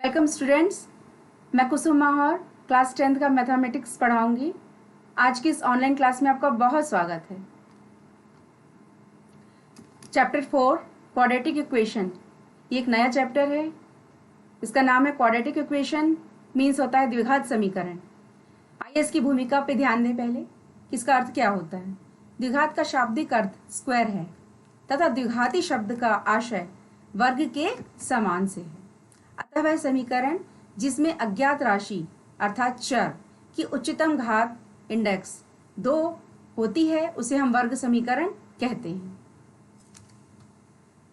Welcome students, मैं कुसुम Mahaur class 10th का mathematics पढ़ाऊंगी। आज की इस ऑनलाइन क्लास में आपका बहुत स्वागत है। चैप्टर 4 क्वाड्रेटिक इक्वेशन, ये एक नया चैप्टर है। इसका नाम है क्वाड्रेटिक इक्वेशन, मीन्स होता है द्विघात समीकरण। आइए इसकी भूमिका पे ध्यान दें पहले कि इसका अर्थ क्या होता है। द्विघात का शाब्दिक अर्थ स्क्वायर है तथा द्विघाती शब्द का आशय वर्ग के समान से है। अतः वह समीकरण जिसमें अज्ञात राशि अर्थात चर की उच्चतम घात इंडेक्स 2 होती है उसे हम वर्ग समीकरण कहते हैं।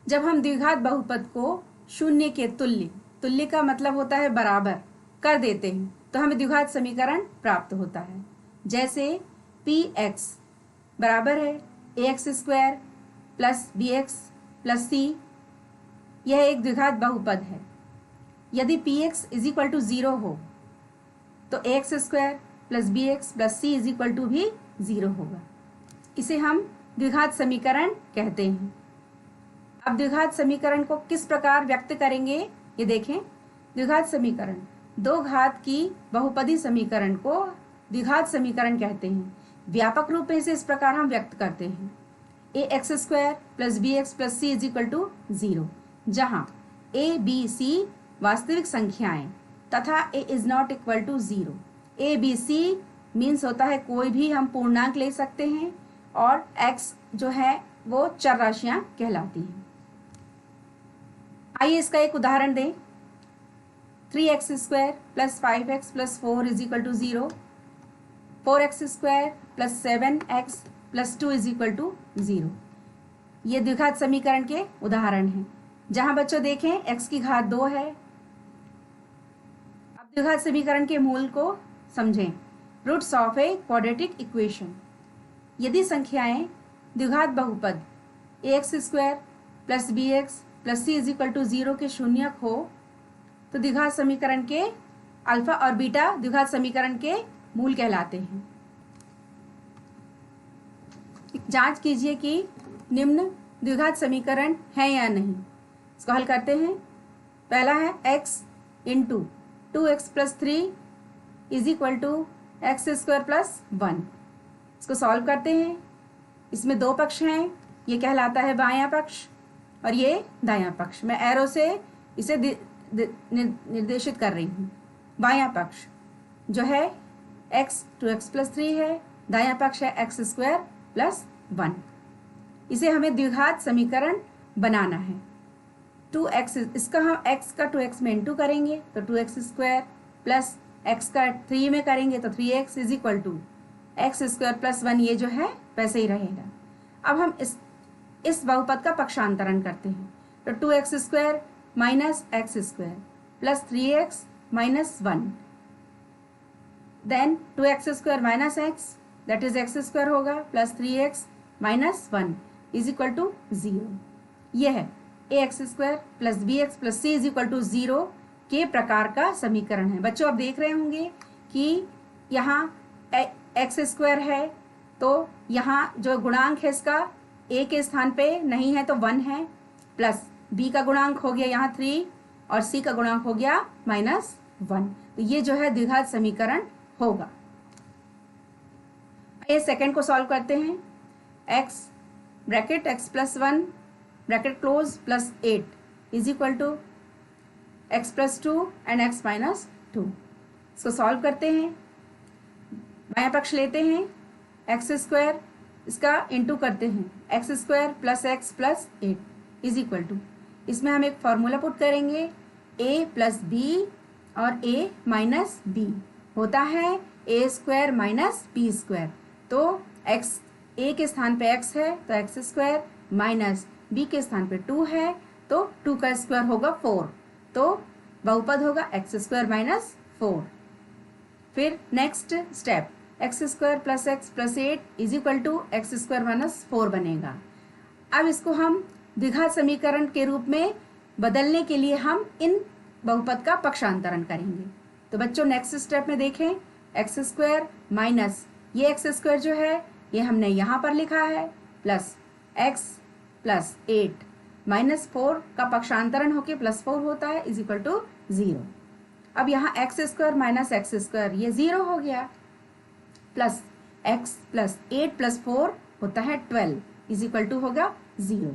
जब हम द्विघात बहुपद को शून्य के तुल्य का मतलब होता है बराबर कर देते हैं तो हमें द्विघात समीकरण प्राप्त होता है। जैसे px बराबर है ax² plus bx plus c, यह एक द्विघात बहुपद है। यदि px इज इक्वल टू 0 हो तो ax² plus bx plus c is equal to भी 0 होगा। इसे हम द्विघात समीकरण कहते हैं। अब द्विघात समीकरण को किस प्रकार व्यक्त करेंगे ये देखें। द्विघात समीकरण दो घात की बहुपदी समीकरण को द्विघात समीकरण कहते हैं। व्यापक रूप में इसे इस प्रकार हम व्यक्त करते हैं ax² plus bx plus c is equal to 0, जहाँ a b c वास्तविक संख्याएं तथा a is not equal to 0। a b c means होता है कोई भी हम पूर्णांक ले सकते हैं और x जो है वो चर राशियां कहलाती हैं। आइए इसका एक उदाहरण दें। 3x² plus 5x plus 4 is equal to 0, 4x² plus 7x plus 2 is equal to 0। ये द्विघात समीकरण के उदाहरण हैं। जहां बच्चों देखें x की घात 2 है। अब द्विघात समीकरण के मूल को समझें। Roots of a quadratic equation, यदि संख्याएं द्विघात बहुपद ax² plus bx plus c is equal to 0 के शून्यक हो तो द्विघात समीकरण के अल्फा और बीटा द्विघात समीकरण के मूल कहलाते हैं। जांच कीजिए कि निम्न द्विघात समीकरण है या नहीं। इसको हल करते हैं। पहला है x into 2x plus 3 is equal to x² plus 1। इसको सॉल्व करते हैं। इसमें दो पक्ष हैं, ये कहलाता है बायां पक्ष और ये दायां पक्ष। मैं एरो से इसे निर्देशित कर रही हूँ। बायां पक्ष जो है x 2x प्लस 3 है, दायां पक्ष है x² प्लस 1। इसे हमें द्विघात समीकरण बनाना है। 2x, इसका हम x का 2x में इंटू करेंगे तो 2x² प्लस x का 3 में करेंगे तो 3x is equal to x² plus 1, ये जो है वैसे ही रहेगा। अब हम इस बहुपद का पक्षांतरण करते हैं तो 2x² minus x² plus 3x minus 1, then 2x² minus x that is x² होगा plus 3x minus 1 is equal to 0। यह है ax² plus bx plus c is equal to 0 के प्रकार का समीकरण है। बच्चों आप देख रहे होंगे कि यहाँ x² है तो यहाँ जो गुणांक है इसका a के स्थान पे नहीं है तो 1 है, प्लस b का गुणांक हो गया यहाँ 3 और c का गुणांक हो गया माइनस 1। तो ये जो है द्विघात समीकरण होगा। ये सेकंड को सॉल्व करते हैं। x bracket x plus 1 bracket close plus 8 is equal to x plus 2 and x minus 2। इसको सॉल्व करते हैं। बायां पक्ष लेते हैं, x² इसका इंटू करते हैं, x² plus x plus 8 is equal to, इसमें हम एक फॉर्मूला पुट करेंगे a प्लस b और a माइनस b होता है a² माइनस b²। तो x a के स्थान पे x है तो x² माइनस b के स्थान पे 2 है तो 2 का स्क्वायर होगा 4, तो बहुपद होगा x² माइनस 4। फिर next step x² plus x plus 8 is equal to x² minus 4 बनेगा। अब इसको हम द्विघात समीकरण के रूप में बदलने के लिए हम इन बहुपद का पक्षांतरण करेंगे। तो बच्चों नेक्स्ट स्टेप में देखें, x² माइनस ये x² जो है ये हमने यहाँ पर लिखा है प्लस x प्लस 8 माइनस 4 का पक्षांतरण होके प्लस 4 होता है इज इक्वल टू 0। अब यहाँ x square minus x square ये 0 हो गया, प्लस एक्स प्लस 8 प्लस 4 होता है 12 इज इक्वल टू होगा 0।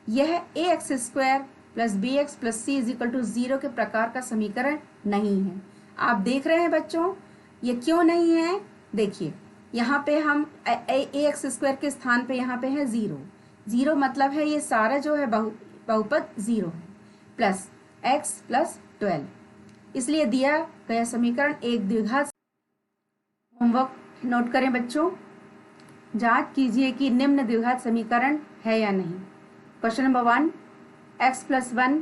यह a x square plus B x plus C is equal to 0 के प्रकार का समीकरण नहीं है। आप देख रहे हैं बच्चों, ये क्यों नहीं है? देखिए यहाँ पे हम ए एक्स स्क्वायर के स्थान पे यहाँ पे है 0, 0 मतलब है ये सारा जो है बहुपद 0 है, प्लस एक्स प्लस 12, इसलिए दिया गया समीकरण एक द्विघात। होमवर्क नोट करें बच्चों, जांच कीजिए कि निम्न द्विघात समीकरण है या नहीं। क्वेश्चन नंबर 1, एक्स प्लस 1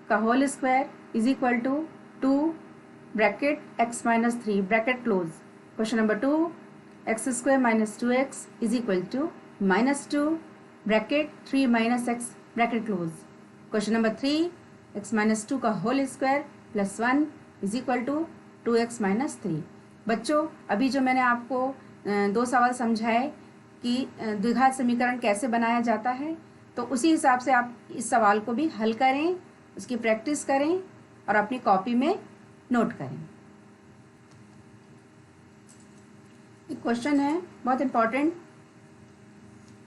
का whole square is equal to 2 bracket X minus 3 bracket close. Question number 2, X square minus 2x is equal to minus 2 bracket 3 minus X bracket close. Question number 3, X minus 2 का whole square plus 1 is equal to 2x minus 3। बच्चों अभी जो मैंने आपको 2 सवाल समझाए कि द्विघात समीकरण कैसे बनाया जाता है, तो उसी हिसाब से आप इस सवाल को भी हल करें, उसकी प्रैक्टिस करें और अपनी कॉपी में नोट करें। एक क्वेश्चन है बहुत इंपॉर्टेंट,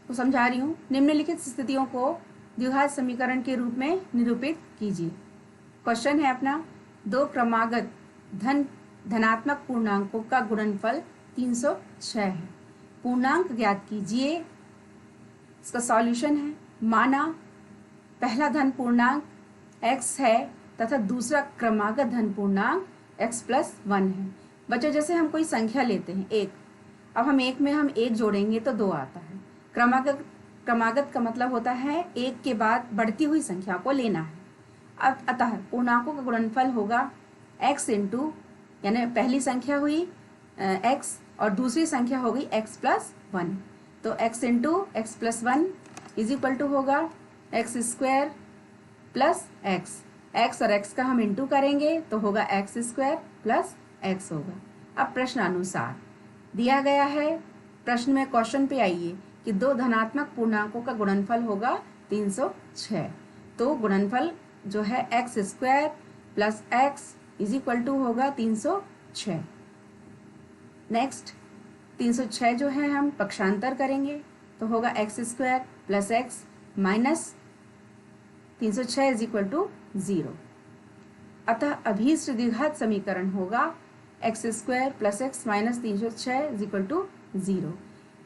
को समझा रही हूँ। निम्नलिखित स्थितियों को द्विघात समीकरण के रूप में निरूपित कीजिए। क्वेश्चन है अपना, 2 क्रमागत धनात्मक पूर्णांकों का गुणनफल 306 है। पूर्णांक ज्ञात कीजिए। इसका सॉल्यूशन है, माना पहला धन पूर्णांक x है तथा दूसरा क्रमागत धन पूर्णांक x प्लस 1 है। बच्चों जैसे हम कोई संख्या लेते हैं 1, अब हम 1 में हम 1 जोड़ेंगे तो 2 आता है। क्रमागत का मतलब होता है 1 के बाद बढ़ती हुई संख्या को लेना है। अब अतः पूर्णांकों का गुणनफल होगा x इंटू, यानी पहली संख्या हुई x और दूसरी संख्या हो गई x प्लस 1, तो x into X plus 1 is equal to होगा एक्स स्क्वायर प्लस x और x का हम इंटू करेंगे तो होगा एक्स स्क्वायर प्लस x होगा। अब प्रश्न अनुसार दिया गया है, प्रश्न में क्वेश्चन पे आइए कि 2 धनात्मक पूर्णांकों का गुणनफल होगा 306, तो गुणनफल जो है X square plus x is equal to होगा 306। नेक्स्ट 306 जो है हम पक्षांतर करेंगे तो होगा X square plus X minus 306 is equal to 0। अतः अभीष्ट द्विघात समीकरण होगा X square plus X minus 306 is equal to 0।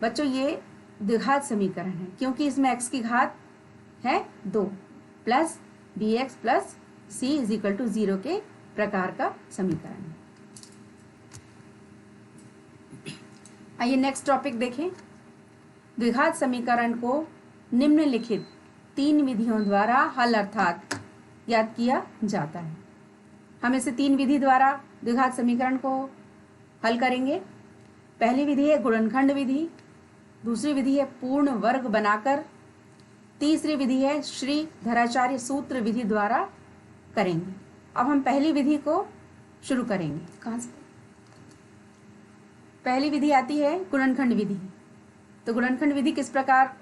बच्चों ये द्विघात समीकरण है क्योंकि इसमें x की घात है 2 plus B x plus C is equal to 0 के प्रकार का समीकरण है। आइए नेक्स्ट टॉपिक देखें। द्विघात समीकरण को निम्नलिखित 3 विधियों द्वारा हल अर्थात ज्ञात किया जाता है। हम इसे 3 विधि द्वारा द्विघात समीकरण को हल करेंगे। पहली विधि है गुणनखंड विधि, दूसरी विधि है पूर्ण वर्ग बनाकर, तीसरी विधि है श्रीधराचार्य सूत्र विधि द्वारा करेंगे। अब हम पहली विधि को शुरू करेंगे। कहाँ से? पहली विधि आती है गुणनखंड विधि। तो गुणनखंड विधि किस प्रकार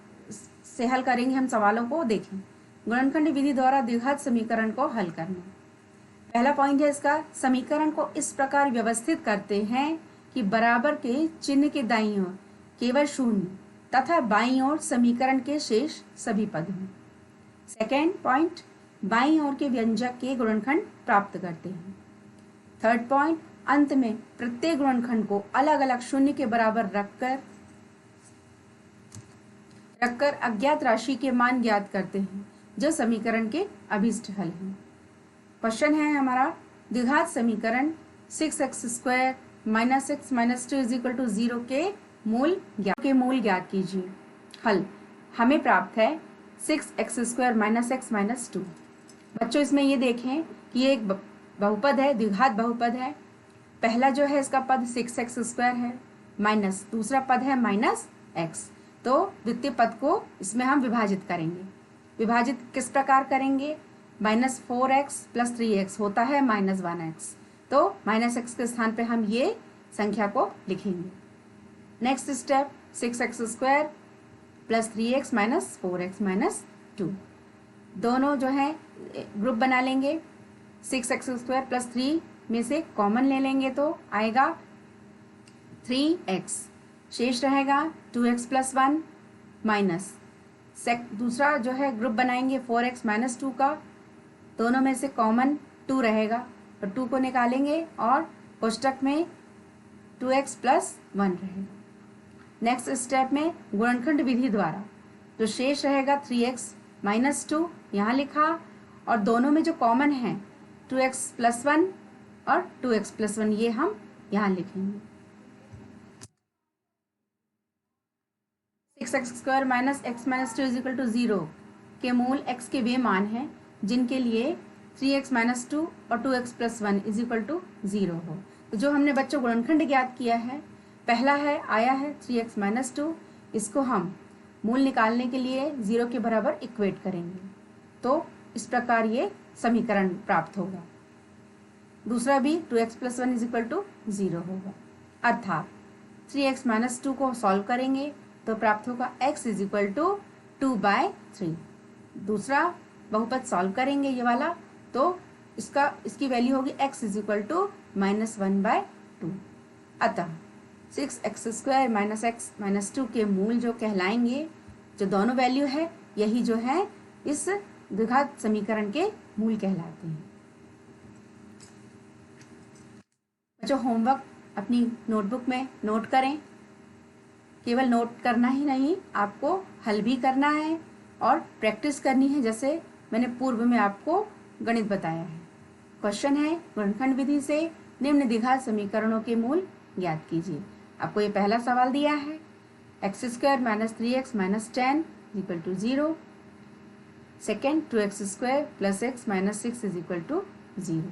से हल करेंगे हम सवालों को देखें। गुणनखंड विधि द्वारा द्विघात समीकरण को हल करना। पहला पॉइंट है इसका, समीकरण को इस प्रकार व्यवस्थित करते हैं कि बराबर के चिन्ह के दाईं ओर केवल शून्य तथा बाईं ओर समीकरण के शेष सभी पद हों। सेकेंड पॉइंट, बाईं ओर के व्यंजक के गुणनखंड प्राप्त करते हैं। थर्ड पॉइंट, अंत में प्रत्येक गुणनखंड को अलग अलग शून्य के बराबर रखकर अज्ञात राशि के मान ज्ञात करते हैं जो समीकरण के अभीष्ट हल हैं। क्वेश्चन है हमारा, द्विघात समीकरण 6x square minus X minus 2 is equal to 0 के मूल ज्ञात कीजिए। हल हमें प्राप्त है 6x square minus X minus 2। बच्चों इसमें ये देखें कि ये एक बहुपद है, द्विघात बहुपद है। पहला जो है इसका पद 6x स्क्वायर है माइनस दूसरा पद है माइनस x, तो द्वितीय पद को इसमें हम विभाजित करेंगे। विभाजित किस प्रकार करेंगे, माइनस 4x प्लस 3x होता है माइनस 1x, तो माइनस x के स्थान पे हम ये संख्या को लिखेंगे। Next step, 6x square plus 3x minus 4x minus 2, दोनों जो है ग्रुप बना लेंगे। 6x² प्लस 3 में से कॉमन ले लेंगे तो आएगा 3x, शेष रहेगा 2x प्लस 1 माइनस दूसरा जो है ग्रुप बनाएंगे 4x माइनस 2 का, दोनों में से कॉमन 2 रहेगा तो 2 को निकालेंगे और कोष्टक में 2x प्लस 1 रहेगा। नेक्स्ट स्टेप में गुणनखंड विधि द्वारा जो शेष रहेगा 3x माइनस 2 यहाँ लिखा, और दोनों में जो कॉमन है 2x प्लस 1 और 2x प्लस 1 ये हम यहाँ लिखेंगे। 6x² minus x minus 2 is equal to 0 के मूल x के वे मान हैं जिनके लिए 3x माइनस 2 और 2x plus 1 is equal to 0 हो। तो जो हमने बच्चों गुणनखंड ज्ञात किया है, पहला है आया है 3x माइनस 2, इसको हम मूल निकालने के लिए 0 के बराबर इक्वेट करेंगे तो इस प्रकार ये समीकरण प्राप्त होगा। दूसरा भी 2x plus 1 is equal to 0 होगा, अर्थात 3x माइनस 2 को सॉल्व करेंगे तो प्राप्त होगा x इज इक्वल टू 2/3। दूसरा बहुपद सॉल्व करेंगे ये वाला तो इसकी वैल्यू होगी x इज इक्वल टू -1/2। अतः 6x² माइनस x माइनस 2 के मूल जो कहलाएंगे, जो दोनों वैल्यू है यही जो है इस द्विघात समीकरण के मूल कहलाते हैं। बच्चों होमवर्क अपनी नोटबुक में नोट करें, केवल नोट करना ही नहीं आपको हल भी करना है और प्रैक्टिस करनी है, जैसे मैंने पूर्व में आपको गणित बताया है। क्वेश्चन है गुणनखंड विधि से निम्न द्विघात समीकरणों के मूल ज्ञात कीजिए। आपको ये पहला सवाल दिया है x² minus 3x minus 10 equal to 0, second 2x² plus x minus 6 is equal to 0।